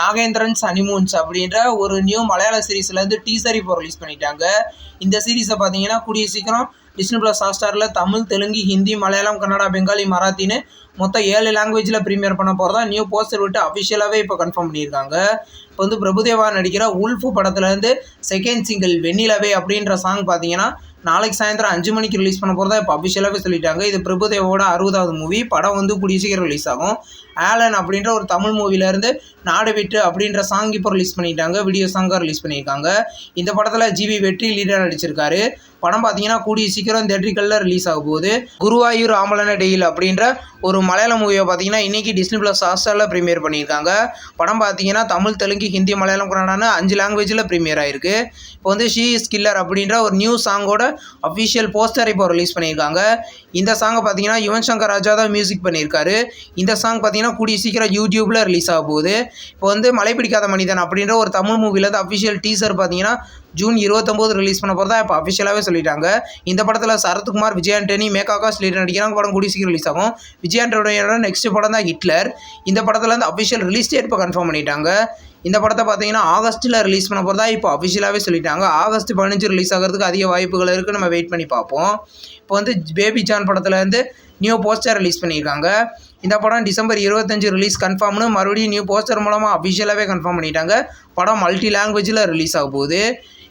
நாகேந்திரன்ஸ் honeymoons அப்படின்ற ஒரு new மலையாள சீரிஸ்லேருந்து டீசர் இப்போ ரிலீஸ் பண்ணிட்டாங்க. இந்த சீரிஸை பார்த்தீங்கன்னா கூடிய சீக்கிரம் டிஸ்னி ப்ளஸ் ஹாட்ஸ்டாரில் தமிழ், தெலுங்கு, ஹிந்தி, மலையாளம், கன்னடா, பெங்காலி, மராத்தின்னு மொத்தம் 7 லாங்குவேஜில் ப்ரீமியர் பண்ண போகிறதா நியூ போஸ்டர் விட்டு அஃபிஷியலாகவே இப்போ கன்ஃபார்ம் பண்ணியிருக்காங்க. இப்போ வந்து பிரபுதேவா நடிக்கிற உல்ஃபு படத்துலேருந்து செகண்ட் சிங்கிள் வெண்ணிலவே அப்படின்ற சாங் பார்த்தீங்கன்னா நாளைக்கு சாயந்தரம் 5 மணிக்கு ரிலீஸ் பண்ண போகிறதா இப்போ அஃபிஷியலாகவே சொல்லிட்டாங்க. இது பிரபுதேவோட 60வது மூவி. படம் வந்து கூடிய சீக்கிரம் ரிலீஸ் ஆகும். ஆலன் அப்படின்ற ஒரு தமிழ் மூவிலேருந்து நாடு விட்டு அப்படின்ற சாங் இப்போ ரிலீஸ் பண்ணிட்டாங்க. வீடியோ சாங்காக ரிலீஸ் பண்ணியிருக்காங்க. இந்த படத்தில் ஜிவி வெற்றி லீடராக நடிச்சிருக்காரு. படம் பார்த்தீங்கன்னா கூடிய சீக்கிரம் தியேட்டரிக்கலில் ரிலீஸ் ஆக போகுது. குருவாயூர் ஆம்பலன டெயில் அப்படின்ற ஒரு மலையாள மூவியை பார்த்தீங்கன்னா இன்றைக்கி டிஸ்னி ப்ளஸ் ஹாட்ஸ்டாரில் ப்ரீமியர் பண்ணியிருக்காங்க. படம் பார்த்தீங்கன்னா தமிழ், தெலுங்கு, ஹிந்தி, மலையாளம், கன்னடான்னு 5 லாங்குவேஜில் ப்ரீமியர் ஆயிருக்கு. இப்போ வந்து ஷீ இஸ் கில்லர் அப்படின்ற ஒரு நியூ சாங்கோட அஃபிஷியல் போஸ்டர் இப்போ ரிலீஸ் பண்ணியிருக்காங்க. இந்த சாங்கை பார்த்தீங்கன்னா யுவன் சங்கர் ராஜா தான் மியூசிக் பண்ணியிருக்காரு. இந்த சாங் பார்த்தீங்கன்னா கூடிய சீக்கிரம் யூடியூப்பில் ரிலீஸ் ஆக போகுது. இப்போ வந்து மலை பிடிக்காத மனிதன் அப்படின்ற ஒரு தமிழ் மூவிலேருந்து அஃபிஷியல் டீசர் பார்த்தீங்கன்னா ஜூன் 29 ரிலீஸ் பண்ண போகிறதா இப்போ அஃபிஷியலாகவே சொல்லிட்டாங்க. இந்த படத்தில் சரத்குமார், விஜய் ஆண்டனி, மேகா ஆகாஷ் லீடர் நடிக்கிறாங்க. படம் கூடிய சீக்கிரம் ரிலீஸ் ஆகும். விஜய் ஆண்டனியோட நெக்ஸ்ட் படம் தான் ஹிட்லர். இந்த படத்தில் வந்து அஃபிஷியல் ரிலீஸ் டேட் இப்போ கன்ஃபார்ம் பண்ணிட்டாங்க. இந்த படத்தை பார்த்தீங்கன்னா ஆகஸ்ட்டில் ரிலீஸ் பண்ண போகிறதா இப்போ அஃபிஷியலாகவே சொல்லிட்டாங்க. ஆகஸ்ட் 15 ரிலீஸ் ஆகிறதுக்கு அதிக வாய்ப்புகள் இருக்குது. நம்ம வெயிட் பண்ணி பார்ப்போம். இப்போ வந்து பேபி ஜான் படத்துலேருந்து நியூ போஸ்டர் ரிலீஸ் பண்ணியிருக்காங்க. இந்த படம் டிசம்பர் 25 ரிலீஸ் கன்ஃபார்ம்னு மறுபடியும் நியூ போஸ்டர் மூலமாக அஃபிஷியலாகவே கன்ஃபார்ம் பண்ணிட்டாங்க. படம் மல்டி லாங்குவேஜில் ரிலீஸ் ஆக போகுது.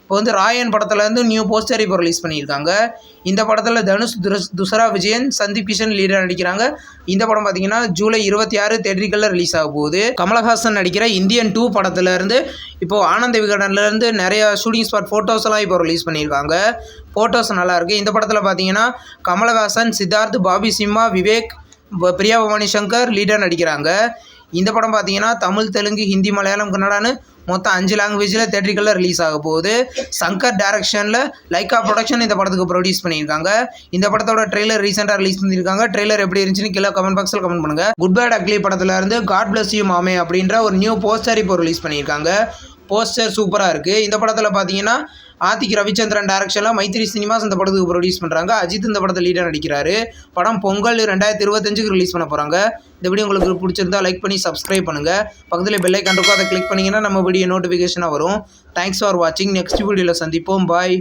இப்போ வந்து ராயன் படத்துலேருந்து நியூ போஸ்டர் இப்போ ரிலீஸ் பண்ணியிருக்காங்க. இந்த படத்தில் தனுஷ், துஷரா விஜயன், சந்தீப் கிஷன் லீடர் நடிக்கிறாங்க. இந்த படம் பார்த்தீங்கன்னா ஜூலை 26 தியேட்டரிக்கலில் ரிலீஸ் ஆக போகுது. கமலஹாசன் நடிக்கிற இந்தியன் 2 படத்துலேருந்து இப்போது ஆனந்த விகடன்லேருந்து நிறைய ஷூட்டிங் ஸ்பாட் ஃபோட்டோஸ் எல்லாம் இப்போ ரிலீஸ் பண்ணியிருக்காங்க. ஃபோட்டோஸ் நல்லாயிருக்கு. இந்த படத்தில் பார்த்தீங்கன்னா கமலஹாசன், சித்தார்த், பாபி சிம்மா, விவேக், பிரியா பவானி சங்கர் லீடர் நடிக்கிறாங்க. இந்த படம் பார்த்தீங்கன்னா தமிழ், தெலுங்கு, ஹிந்தி, மலையாளம், கன்னடான்னு மொத்தம் 5 லாங்குவேஜில் தியேட்டரிக்கலில் ரிலீஸ் ஆக போகுது. சங்கர் டைரக்ஷனில் லைக்கா ப்ரொடக்ஷன் இந்த படத்துக்கு ப்ரொடியூஸ் பண்ணியிருக்காங்க. இந்த படத்தோட ட்ரெய்லர் ரீசெண்டாக ரிலீஸ் பண்ணியிருக்காங்க. ட்ரெய்லர் எப்படி இருந்துச்சுன்னு கீழே கமெண்ட் பாக்ஸில் கமெண்ட் பண்ணுங்கள். குட் பேட் அக்லி படத்தில் இருந்து காட் பிளஸ் யூ மாமே அப்படின்ற ஒரு நியூ போஸ்டர் இப்போ ரிலீஸ் பண்ணியிருக்காங்க. போஸ்டர் சூப்பராக இருக்குது. இந்த படத்தில் பார்த்தீங்கன்னா ஆதிக் ரவிச்சந்திரன் டைரக்ஷனில் மைத்ரி சினிமாஸ் இந்த படத்துக்கு ப்ரொடியூஸ் பண்ணுறாங்க. அஜித் இந்த படத்தில் லீடர் நடிக்கிறாரு. படம் பொங்கல் 2025 ரிலீஸ் பண்ண போகிறாங்க. இந்த வீடியோ உங்களுக்கு பிடிச்சிருந்தா லைக் பண்ணி சப்ஸ்கிரைப் பண்ணுங்கள். பக்கத்தில் பெல் ஐக்கான் இருக்கும், அதை கிளிக் பண்ணிங்கன்னா நம்ம வீடியோ நோட்டிஃபிகேஷனாக வரும். தேங்க்ஸ் ஃபார் வாட்சிங். நெக்ஸ்ட் வீடியோவில் சந்திப்போம். பாய்.